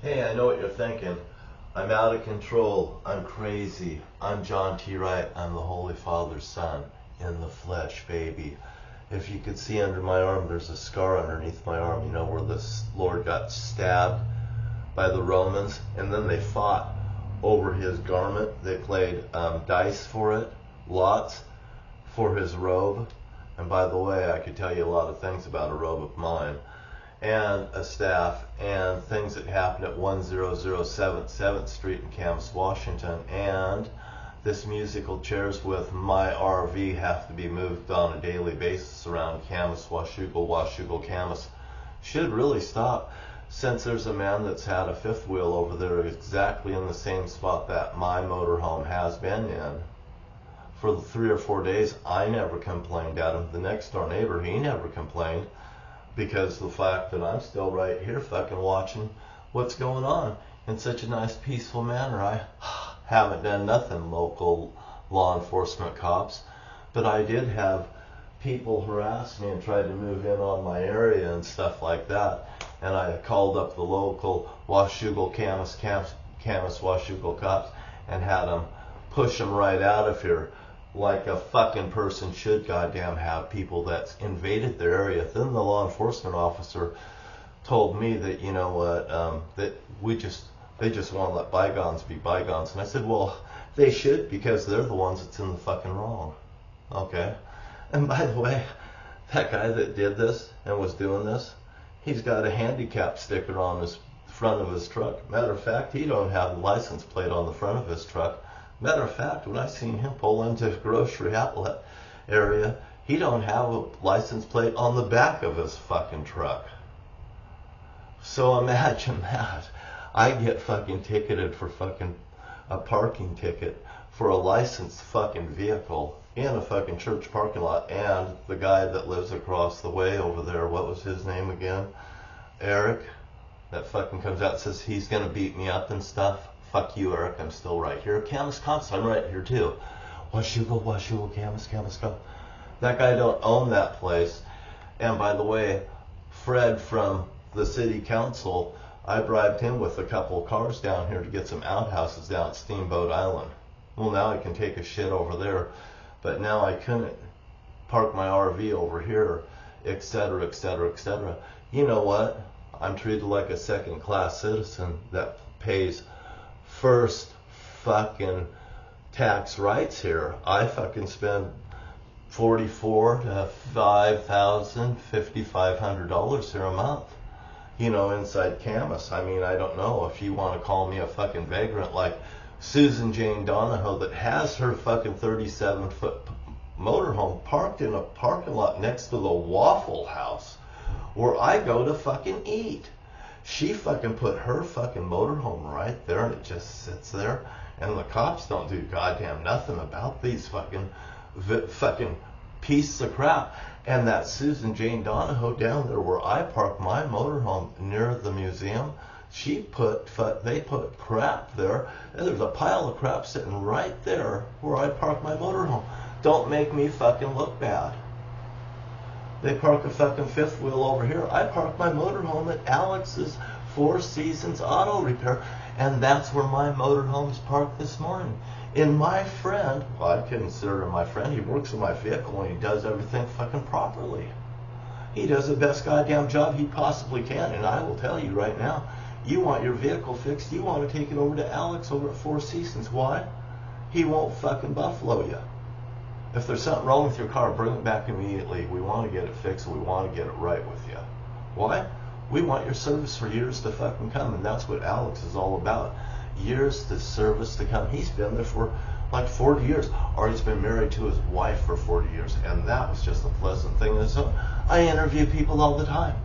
Hey, I know what you're thinking. I'm out of control. I'm crazy. I'm John T. Wright. I'm the Holy Father's son in the flesh, baby. If you could see under my arm, there's a scar underneath my arm, you know, where the Lord got stabbed by the Romans, and then they fought over his garment. They played dice for it, lots for his robe. And by the way, I could tell you a lot of things about a robe of mine, and a staff, and things that happened at 1007 7th Street in Camas, Washington. And this musical chairs with my RV have to be moved on a daily basis around Camas, Washougal, Camas. Should really stop, since there's a man that's had a fifth wheel over there exactly in the same spot that my motorhome has been in for the 3 or 4 days. I never complained at him. The next door neighbor, he never complained, because of the fact that I'm still right here fucking watching what's going on in such a nice, peaceful manner. I haven't done nothing, local law enforcement cops, but I did have people harass me and tried to move in on my area and stuff like that. And I called up the local Washougal, Camas, Washougal cops and had them push them right out of here, like a fucking person should goddamn have, people that's invaded their area. Then the law enforcement officer told me that, you know what, that they just want to let bygones be bygones. And I said, well, they should, because they're the ones that's in the fucking wrong. Okay. And by the way, that guy that did this and was doing this, he's got a handicap sticker on his front of his truck. Matter of fact, he don't have the license plate on the front of his truck. Matter of fact, when I seen him pull into the grocery outlet area, he don't have a license plate on the back of his fucking truck. So imagine that. I get fucking ticketed for fucking a parking ticket for a licensed fucking vehicle in a fucking church parking lot. And the guy that lives across the way over there, what was his name again? Eric, that fucking comes out and says he's gonna beat me up and stuff. Fuck you, Eric, I'm still right here. Camas, I'm right here too. Washougal, Camas, go. That guy don't own that place. And by the way, Fred from the city council, I bribed him with a couple of cars down here to get some outhouses down at Steamboat Island. Well, now I can take a shit over there, but now I couldn't park my RV over here, etc., etc., etc. You know what? I'm treated like a second-class citizen that pays first fucking tax rights here. I fucking spend $4,400 to $5,000, $5,500 here a month, you know, inside Camas. I mean, I don't know if you want to call me a fucking vagrant like Susan Jane Donahoe, that has her fucking 37-foot motorhome parked in a parking lot next to the Waffle House where I go to fucking eat. She fucking put her fucking motorhome right there, and it just sits there, and the cops don't do goddamn nothing about these fucking pieces of crap. And that Susan Jane Donahoe down there where I park my motorhome near the museum, they put crap there, and there's a pile of crap sitting right there where I park my motorhome. Don't make me fucking look bad. They park a fucking fifth wheel over here. I park my motorhome at Alex's Four Seasons Auto Repair, and that's where my motorhome's parked this morning. And my friend, well, I consider him my friend, he works in my vehicle and he does everything fucking properly. He does the best goddamn job he possibly can, and I will tell you right now, you want your vehicle fixed, you want to take it over to Alex over at Four Seasons. Why? He won't fucking buffalo you. If there's something wrong with your car, bring it back immediately. We want to get it fixed. We want to get it right with you. Why? We want your service for years to fucking come, and that's what Alex is all about. Years to service to come. He's been there for like 40 years, or he's been married to his wife for 40 years, and that was just a pleasant thing. And so I interview people all the time,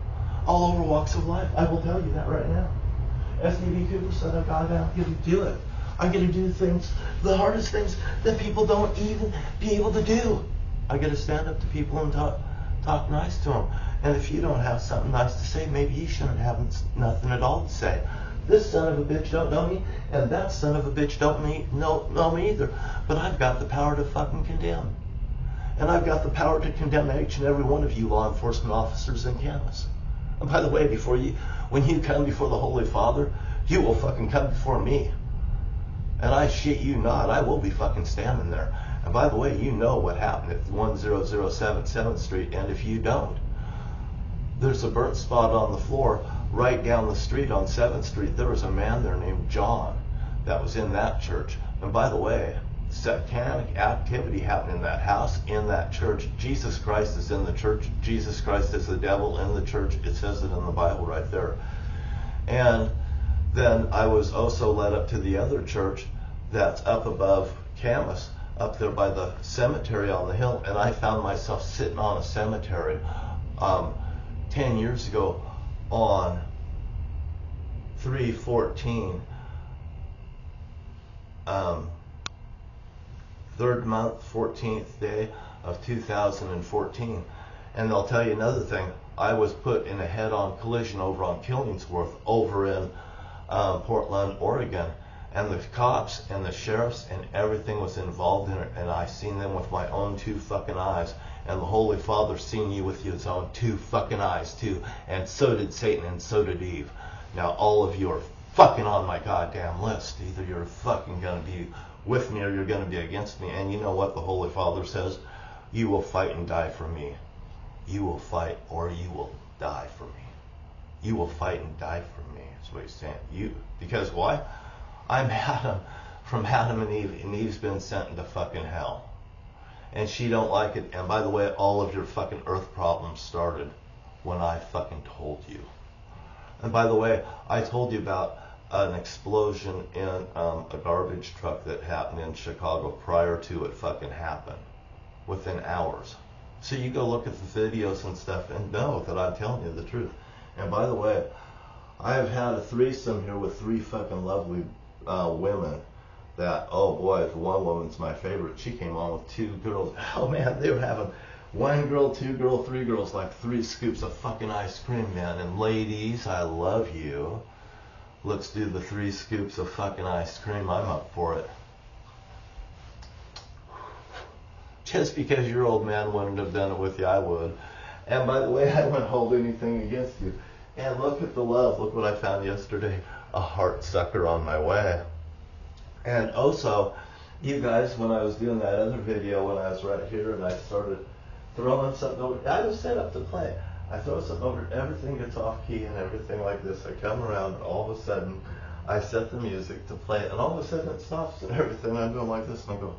all over walks of life. I will tell you that right now. SDV Cooper said, I gotta get to do it. I get to do things, the hardest things that people don't even be able to do. I get to stand up to people and talk nice to them. And if you don't have something nice to say, maybe you shouldn't have nothing at all to say. This son of a bitch don't know me, and that son of a bitch don't know me either. But I've got the power to fucking condemn. And I've got the power to condemn each and every one of you law enforcement officers in Camas. And by the way, when you come before the Holy Father, you will fucking come before me. And I shit you not, I will be fucking standing there. And by the way, you know what happened at 10077 7th Street, and if you don't, there's a burnt spot on the floor right down the street on 7th Street. There was a man there named John that was in that church. And by the way, satanic activity happened in that house, in that church. Jesus Christ is in the church. Jesus Christ is the devil in the church. It says it in the Bible right there. And then I was also led up to the other church that's up above Camas, up there by the cemetery on the hill, and I found myself sitting on a cemetery 10 years ago on 3/14, 3rd month, 14th day of 2014. And I'll tell you another thing, I was put in a head-on collision over on Killingsworth over in Portland, Oregon, and the cops and the sheriffs and everything was involved in it, and I seen them with my own 2 fucking eyes, and the Holy Father seen you with his own 2 fucking eyes too, and so did Satan and so did Eve. Now all of you are fucking on my goddamn list. Either you're fucking gonna be with me or you're gonna be against me. And you know what the Holy Father says? You will fight and die for me. You will fight or you will die for me. You will fight and die for me. That's what he's saying. Because why? I'm Adam from Adam and Eve, and Eve's been sent into fucking hell. And she don't like it. And by the way, all of your fucking earth problems started when I fucking told you. And by the way, I told you about an explosion in a garbage truck that happened in Chicago prior to it fucking happen, within hours. So you go look at the videos and stuff and know that I'm telling you the truth. And by the way, I have had a threesome here with 3 fucking lovely women that, oh boy, one woman's my favorite. She came on with 2 girls. Oh man, they were having 1 girl, 2 girl, 3 girls, like 3 scoops of fucking ice cream, man. And ladies, I love you. Let's do the 3 scoops of fucking ice cream. I'm up for it. Just because your old man wouldn't have done it with you, I would. And by the way, I wouldn't hold anything against you. And look at the love. Look what I found yesterday. A heart sucker on my way. And also, you guys, when I was doing that other video, when I was right here and I started throwing something over, I was set up to play. I throw something over, everything gets off key and everything like this. I come around and all of a sudden, I set the music to play it, and all of a sudden it stops and everything. I'm doing like this and I go,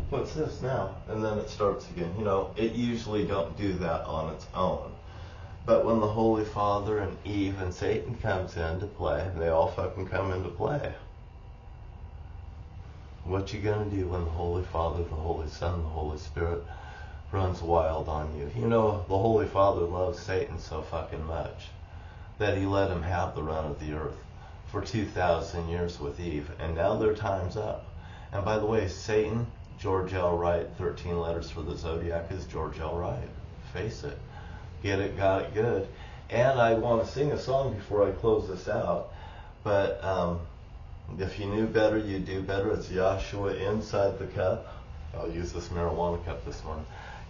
what's this now? And then it starts again. You know, it usually don't do that on its own. But when the Holy Father and Eve and Satan comes into play, they all fucking come into play. What you gonna do when the Holy Father, the Holy Son, the Holy Spirit runs wild on you? You know, the Holy Father loves Satan so fucking much that he let him have the run of the earth for 2,000 years with Eve, and now their time's up. And by the way, Satan, George L. Wright, 13 letters for the Zodiac is George L. Wright. Face it. Get it, got it, good. And I want to sing a song before I close this out. But if you knew better, you'd do better. It's Yahshua inside the cup. I'll use this marijuana cup this morning.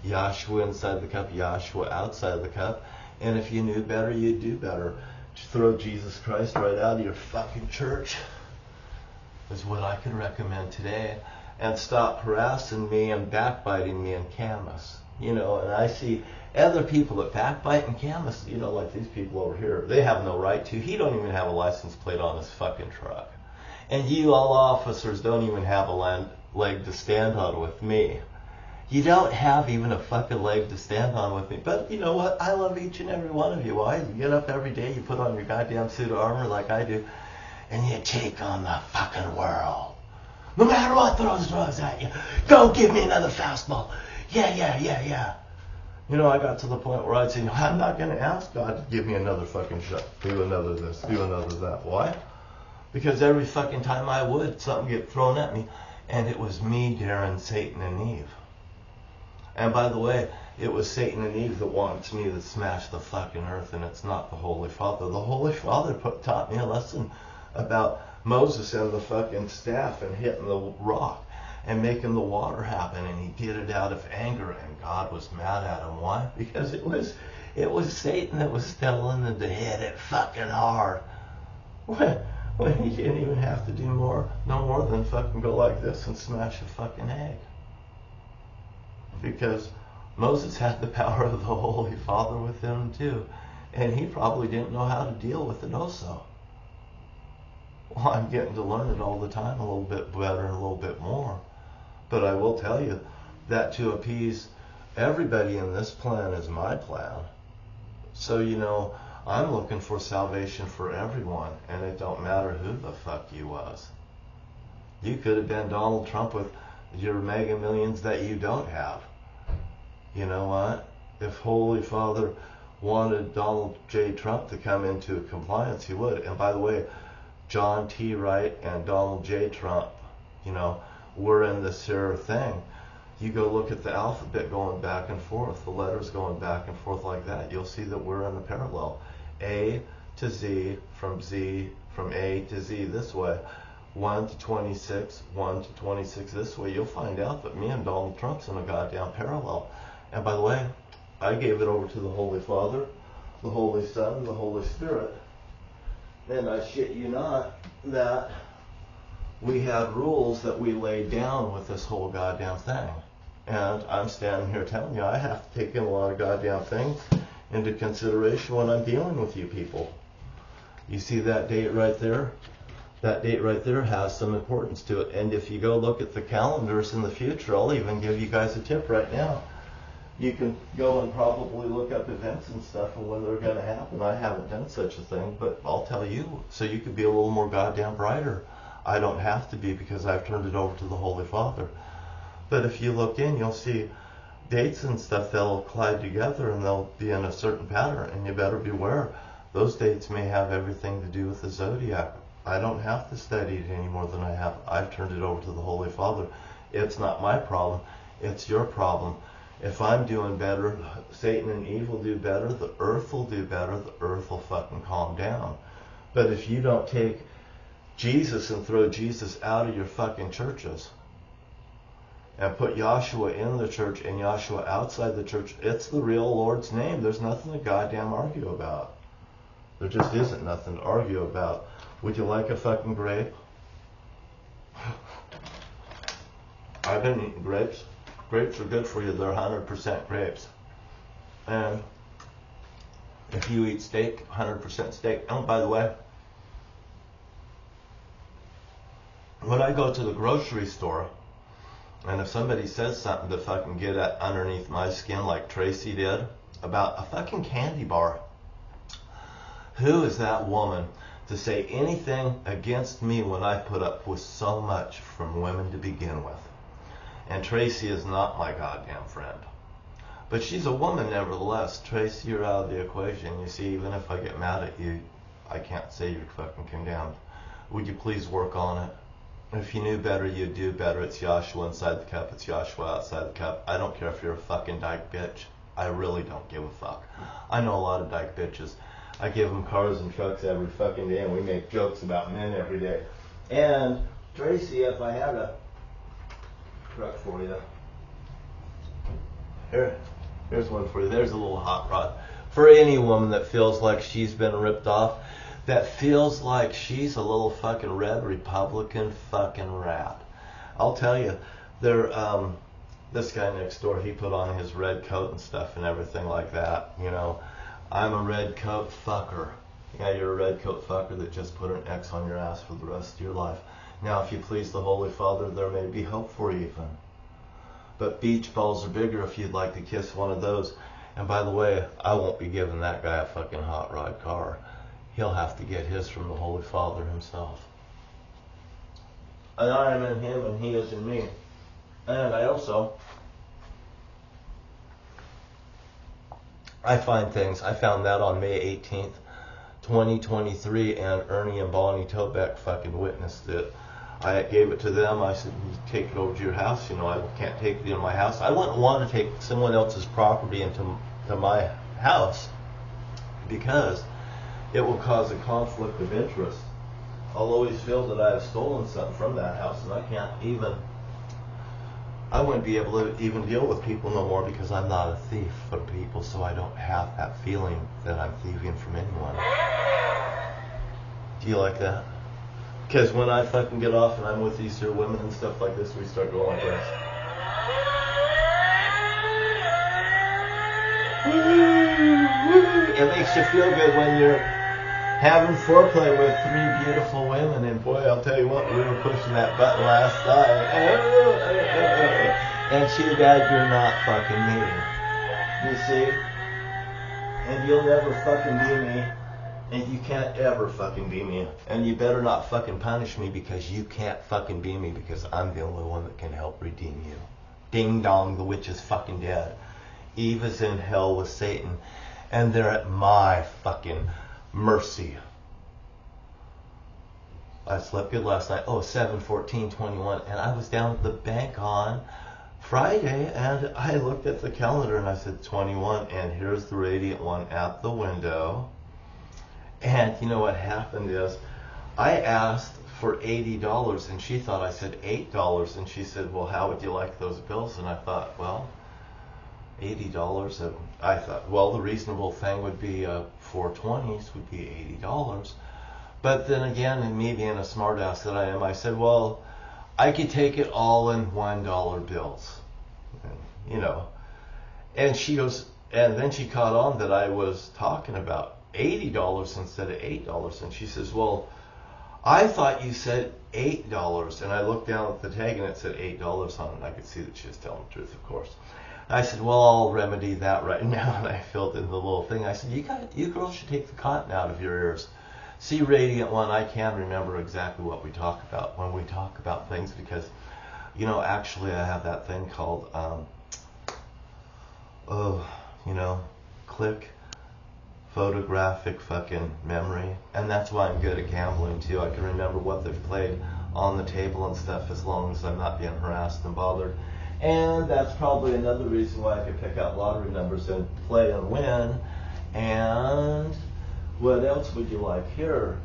Yahshua inside the cup, Yahshua outside the cup. And if you knew better, you'd do better. Throw Jesus Christ right out of your fucking church is what I could recommend today. And stop harassing me and backbiting me in Camas. You know, and I see other people that backbite in Camas, you know, like these people over here, they have no right to. He don't even have a license plate on his fucking truck. And you all officers don't even have a leg to stand on with me. You don't have even a fucking leg to stand on with me. But you know what? I love each and every one of you. Why? You get up every day, you put on your goddamn suit of armor like I do, and you take on the fucking world. No matter what throws drugs at you. Go give me another fastball. Yeah. You know, I got to the point where I'd say, I'm not going to ask God to give me another fucking shot. Do another this, do another that. Why? Because every fucking time I would, something get thrown at me. And it was me, Darren, Satan, and Eve. And by the way, it was Satan and Eve that wants me to smash the fucking earth, and it's not the Holy Father. The Holy Father taught me a lesson about Moses and the fucking staff and hitting the rock and making the water happen, and he did it out of anger, and God was mad at him. Why? Because it was Satan that was telling him to hit it fucking hard. when he didn't even have to do no more than fucking go like this and smash a fucking egg. Because Moses had the power of the Holy Father with him too, and he probably didn't know how to deal with it also. Well, I'm getting to learn it all the time a little bit better and a little bit more. But I will tell you that to appease everybody in this plan is my plan. So, you know, I'm looking for salvation for everyone, and it don't matter who the fuck you was. You could have been Donald Trump with your mega millions that you don't have. You know what? If Holy Father wanted Donald J. Trump to come into compliance, he would. And by the way, John T. Wright and Donald J. Trump, you know, were in this here thing. You go look at the alphabet going back and forth, the letters going back and forth like that. You'll see that we're in a parallel. A to Z, from A to Z this way. 1 to 26, 1 to 26 this way. You'll find out that me and Donald Trump's in a goddamn parallel. And by the way, I gave it over to the Holy Father, the Holy Son, and the Holy Spirit. And I shit you not that we had rules that we laid down with this whole goddamn thing. And I'm standing here telling you I have to take in a lot of goddamn things into consideration when I'm dealing with you people. You see that date right there? That date right there has some importance to it. And if you go look at the calendars in the future, I'll even give you guys a tip right now. You can go and probably look up events and stuff and when they're going to happen. I haven't done such a thing, but I'll tell you, so you could be a little more goddamn brighter. I don't have to be because I've turned it over to the Holy Father. But if you look in, you'll see dates and stuff that'll collide together and they'll be in a certain pattern, and you better beware. Those dates may have everything to do with the Zodiac. I don't have to study it any more than I have. I've turned it over to the Holy Father. It's not my problem. It's your problem. If I'm doing better, Satan and Eve will do better, the earth will do better, the earth will fucking calm down. But if you don't take Jesus and throw Jesus out of your fucking churches and put Yahshua in the church and Yahshua outside the church, it's the real Lord's name. There's nothing to goddamn argue about. There just isn't nothing to argue about. Would you like a fucking grape? I've been eating grapes. Grapes are good for you. They're 100% grapes. And if you eat steak, 100% steak. Oh, by the way, when I go to the grocery store, and if somebody says something to fucking get at underneath my skin like Tracy did about a fucking candy bar, who is that woman to say anything against me when I put up with so much from women to begin with? And Tracy is not my goddamn friend. But she's a woman nevertheless. Tracy, you're out of the equation. You see, even if I get mad at you, I can't say you're fucking condemned. Would you please work on it? If you knew better, you'd do better. It's Yahshua inside the cup. It's Yahshua outside the cup. I don't care if you're a fucking dyke bitch. I really don't give a fuck. I know a lot of dyke bitches. I give them cars and trucks every fucking day, and we make jokes about men every day. And Tracy, if I had a truck for you. Here's one for you. There's a little hot rod. For any woman that feels like she's been ripped off, that feels like she's a little fucking red Republican fucking rat. I'll tell you, this guy next door, he put on his red coat and stuff and everything like that. You know, I'm a red coat fucker. Yeah, you're a red coat fucker that just put an X on your ass for the rest of your life. Now, if you please the Holy Father, there may be hope for you even. But beach balls are bigger if you'd like to kiss one of those. And by the way, I won't be giving that guy a fucking hot rod car. He'll have to get his from the Holy Father himself. And I am in him and he is in me. And I find things. I found that on May 18th, 2023, and Ernie and Bonnie Tobeck fucking witnessed it. I gave it to them. I said, you take it over to your house. You know, I can't take it in my house. I wouldn't want to take someone else's property into my house because it will cause a conflict of interest. I'll always feel that I have stolen something from that house, and I wouldn't be able to even deal with people no more because I'm not a thief from people, so I don't have that feeling that I'm thieving from anyone. Do Do you like that? Because when I fucking get off and I'm with these here women and stuff like this, we start going like this. It makes you feel good when you're having foreplay with three beautiful women, and boy, I'll tell you what, we were pushing that button last night. And too bad you're not fucking me. You see? And you'll never fucking be me. And you can't ever fucking be me. And you better not fucking punish me, because you can't fucking be me, because I'm the only one that can help redeem you. Ding dong, the witch is fucking dead. Eve is in hell with Satan, and they're at my fucking mercy. I slept good last night. 7/14/21, and I was down at the bank on Friday, and I looked at the calendar and I said 21, and here's the Radiant One at the window. And you know what happened is, I asked for $80, and she thought I said $8, and she said, well, how would you like those bills? And I thought, well, $80, and I thought, well, the reasonable thing would be 420s would be $80. But then again, and me being a smart ass that I am, I said, well, I could take it all in $1 bills, and, you know. And she goes, and then she caught on that I was talking about $80 instead of $8, and she says, well, I thought you said $8, and I looked down at the tag and it said $8 on it, and I could see that she was telling the truth, of course. I said, well, I'll remedy that right now, and I filled in the little thing. I said, you girls should take the cotton out of your ears. See, Radiant One, I can remember exactly what we talk about when we talk about things, because, you know, actually I have that thing called, click photographic fucking memory, and that's why I'm good at gambling too. I can remember what they've played on the table and stuff, as long as I'm not being harassed and bothered. And that's probably another reason why I could pick out lottery numbers and play and win. And what else would you like here?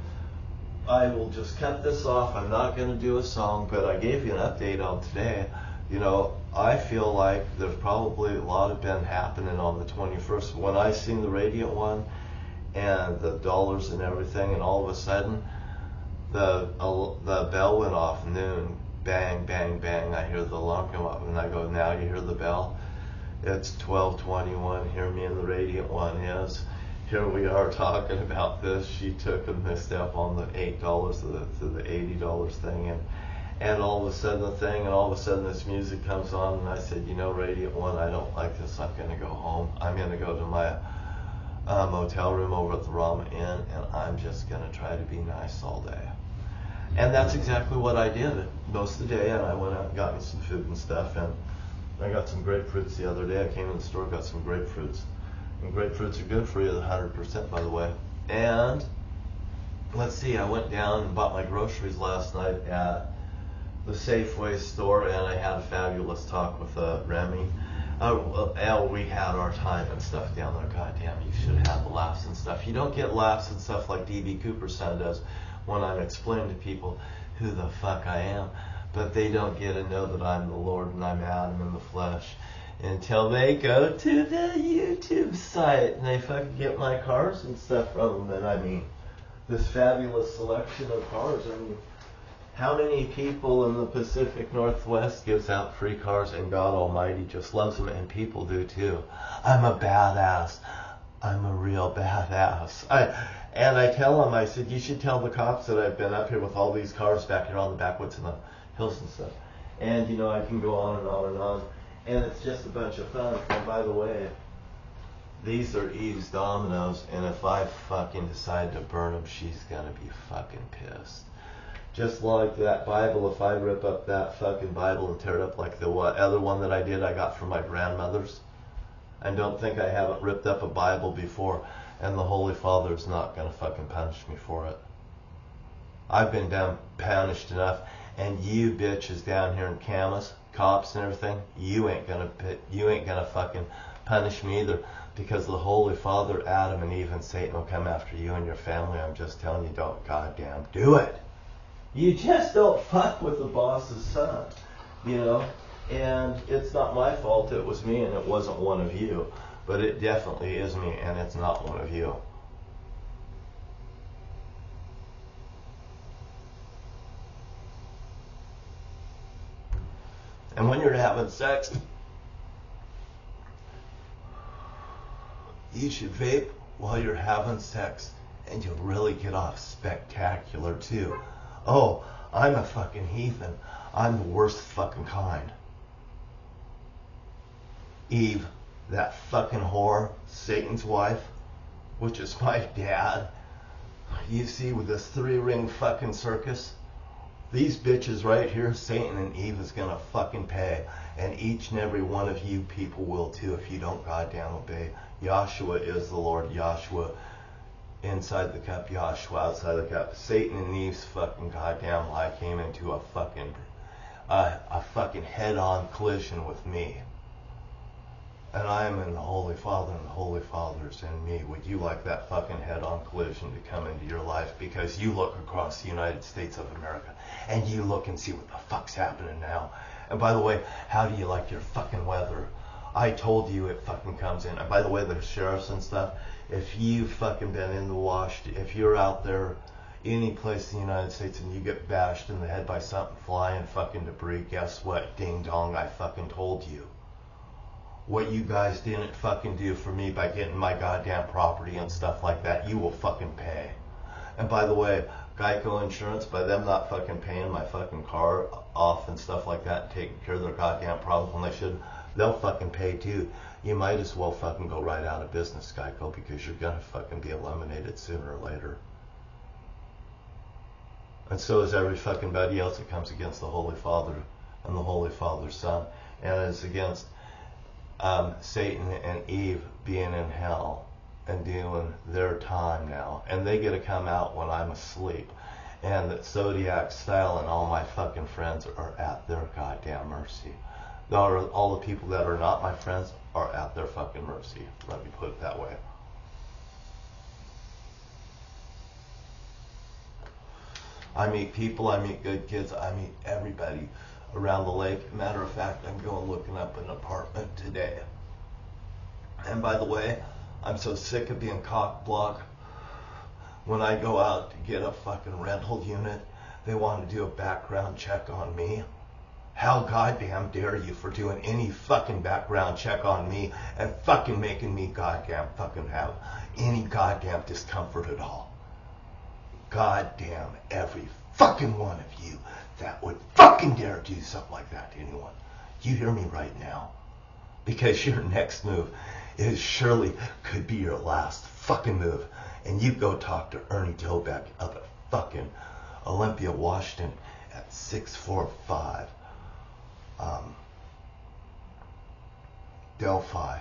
I will just cut this off. I'm not going to do a song, but I gave you an update on today. You know, I feel like there's probably a lot of been happening on the 21st. When I seen the Radiant One and the dollars and everything, and all of a sudden the bell went off, noon, bang, bang, bang. I hear the alarm come up, and I go, now you hear the bell? It's 12:21. Here me and the Radiant One is. Here we are talking about this. She took a misstep on the $8 to the $80 thing, and all of a sudden the thing, and all of a sudden this music comes on, and I said, you know, Radiant One, I don't like this. I'm going to go home. I'm going to go to my motel room over at the Rama Inn, and I'm just going to try to be nice all day. And that's exactly what I did most of the day, and I went out and got me some food and stuff, and I got some grapefruits the other day. I came in the store, got some grapefruits. And grapefruits are good for you, 100% by the way. And let's see, I went down and bought my groceries last night at the Safeway store, and I had a fabulous talk with Remy. We had our time and stuff down there. God damn, you should have the laughs and stuff. You don't get laughs and stuff like D.B. Cooper's son does when I'm explaining to people who the fuck I am. But they don't get to know that I'm the Lord and I'm Adam in the flesh until they go to the YouTube site and they fucking get my cars and stuff from them. And I mean, this fabulous selection of cars. I mean, how many people in the Pacific Northwest gives out free cars, and God Almighty just loves them, and people do too. I'm a badass. I'm a real badass. I tell them, I said, you should tell the cops that I've been up here with all these cars back here on the backwoods and the hills and stuff. And, you know, I can go on and on and on. And it's just a bunch of fun. And by the way, these are Eve's dominoes, and if I fucking decide to burn them, she's gonna be fucking pissed. Just like that Bible, if I rip up that fucking Bible and tear it up like the other one that I did, I got from my grandmother's. And don't think I haven't ripped up a Bible before, and the Holy Father's not gonna fucking punish me for it. I've been down punished enough, and you bitches down here in Camas, cops and everything, you ain't gonna fucking punish me either, because the Holy Father, Adam and Eve and Satan will come after you and your family. I'm just telling you, don't goddamn do it. You just don't fuck with the boss's son, you know. And it's not my fault. It was me, and it wasn't one of you. But it definitely is me, and it's not one of you. And when you're having sex, you should vape while you're having sex, and you'll really get off spectacular too. Oh, I'm a fucking heathen. I'm the worst fucking kind. Eve, that fucking whore, Satan's wife, which is my dad. You see, with this 3-ring fucking circus, these bitches right here, Satan and Eve, is gonna fucking pay. And each and every one of you people will too if you don't goddamn obey. Yahshua is the Lord. Yahshua inside the cup, Yahshua outside the cup. Satan and Eve's fucking goddamn lie came into a fucking head-on collision with me. And I am in the Holy Father, and the Holy Father's in me. Would you like that fucking head-on collision to come into your life? Because you look across the United States of America, and you look and see what the fuck's happening now. And by the way, how do you like your fucking weather? I told you it fucking comes in. And by the way, the sheriffs and stuff, if you've fucking been in the wash, if you're out there any place in the United States and you get bashed in the head by something flying fucking debris, guess what? Ding dong, I fucking told you. What you guys didn't fucking do for me by getting my goddamn property and stuff like that, you will fucking pay. And by the way, Geico Insurance, by them not fucking paying my fucking car off and stuff like that and taking care of their goddamn problems when they should, they'll fucking pay too. You might as well fucking go right out of business, Geico, because you're gonna fucking be eliminated sooner or later. And so is every fucking buddy else that comes against the Holy Father and the Holy Father's Son, and is against Satan and Eve being in hell and doing their time now, and they get to come out when I'm asleep, and that Zodiac style and all my fucking friends are at their goddamn mercy. All the people that are not my friends are at their fucking mercy. Let me put it that way. I meet people, I meet good kids, I meet everybody around the lake. Matter of fact, I'm going looking up an apartment today. And by the way, I'm so sick of being cock blocked. When I go out to get a fucking rental unit, they want to do a background check on me. How goddamn dare you for doing any fucking background check on me and fucking making me goddamn fucking have any goddamn discomfort at all. Goddamn every fucking one of you that would fucking dare do something like that to anyone. You hear me right now? Because your next move is surely could be your last fucking move. And you go talk to Ernie Tobeck up at fucking Olympia, Washington at 645 Delphi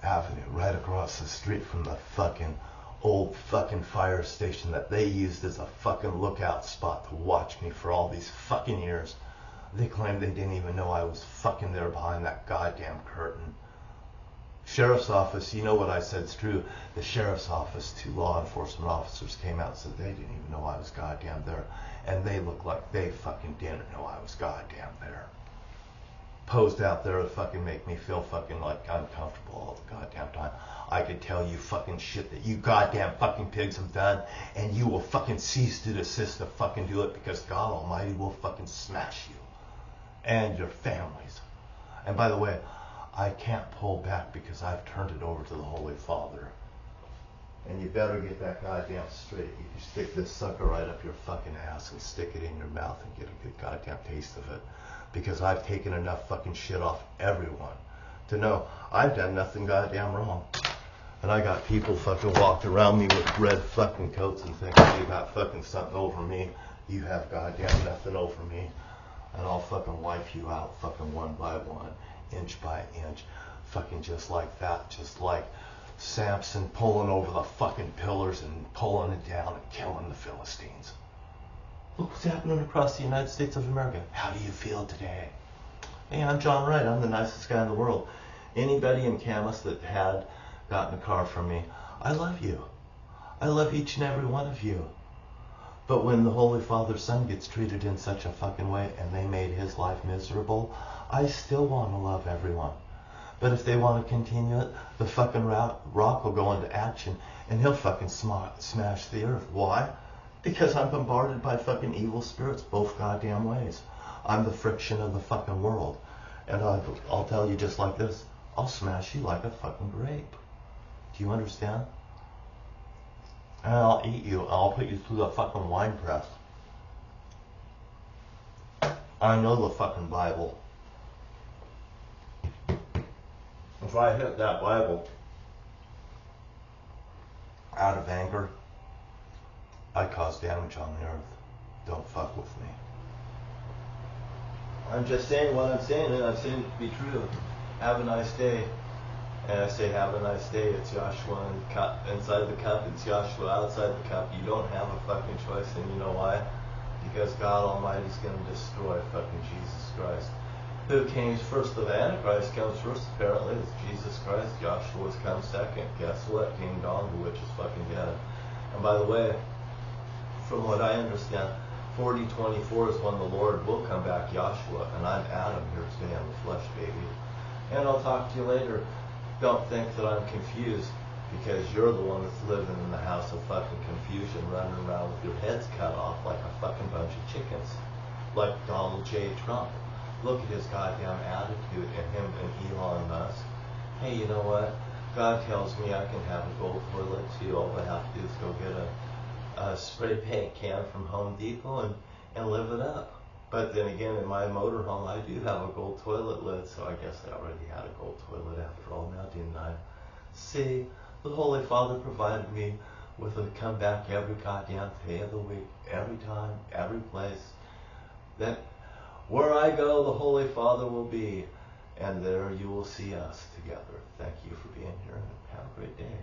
Avenue, right across the street from the fucking old fucking fire station that they used as a fucking lookout spot to watch me for all these fucking years. They claimed they didn't even know I was fucking there behind that goddamn curtain. Sheriff's office, you know what I said's true. The sheriff's office, 2 law enforcement officers came out and said they didn't even know I was goddamn there. And they looked like they fucking didn't know I was goddamn there. Posed out there to fucking make me feel fucking like uncomfortable all the goddamn time. I could tell you fucking shit that you goddamn fucking pigs have done, and you will fucking cease to desist to fucking do it, because God Almighty will fucking smash you and your families. And by the way, I can't pull back because I've turned it over to the Holy Father. And you better get that goddamn straight. You can stick this sucker right up your fucking ass and stick it in your mouth and get a good goddamn taste of it. Because I've taken enough fucking shit off everyone to know I've done nothing goddamn wrong. And I got people fucking walking around me with red fucking coats and thinking they got fucking something over me. You have goddamn nothing over me. And I'll fucking wipe you out fucking one by one, inch by inch, fucking just like that, just like Samson pulling over the fucking pillars and pulling it down and killing the Philistines. Look what's happening across the United States of America. How do you feel today? Hey, I'm John Wright. I'm the nicest guy in the world. Anybody in Camas that had gotten a car from me, I love you. I love each and every one of you. But when the Holy Father's Son gets treated in such a fucking way and they made his life miserable, I still want to love everyone. But if they want to continue it, the fucking rock will go into action and he'll fucking smash the earth. Why? Because I'm bombarded by fucking evil spirits both goddamn ways. I'm the friction of the fucking world. And I'll tell you just like this, I'll smash you like a fucking grape. Do you understand? And I'll eat you. I'll put you through the fucking wine press. I know the fucking Bible. If I hit that Bible out of anger, I cause damage on the earth. Don't fuck with me. I'm just saying what I'm saying, and I'm saying it to be true. Have a nice day. And I say, have a nice day. It's Joshua inside the cup. It's Joshua outside the cup. You don't have a fucking choice, and you know why? Because God Almighty is going to destroy fucking Jesus Christ. Who came first? The Antichrist comes first, apparently. It's Jesus Christ. Joshua's come second. Guess what? King Dong, the witch is fucking dead. And by the way, from what I understand, 4024 is when the Lord will come back, Joshua, and I'm Adam here today in the flesh, baby. And I'll talk to you later. Don't think that I'm confused, because you're the one that's living in the house of fucking confusion, running around with your heads cut off like a fucking bunch of chickens. Like Donald J. Trump. Look at his goddamn attitude, and him and Elon Musk. Hey, you know what? God tells me I can have a gold toilet too. All I have to do is go get a spray paint can from Home Depot and live it up. But then again, in my motorhome, I do have a gold toilet lid, so I guess I already had a gold toilet after all now, didn't I? See, the Holy Father provided me with a comeback every goddamn day of the week, every time, every place. That where I go, the Holy Father will be, and there you will see us together. Thank you for being here, and have a great day.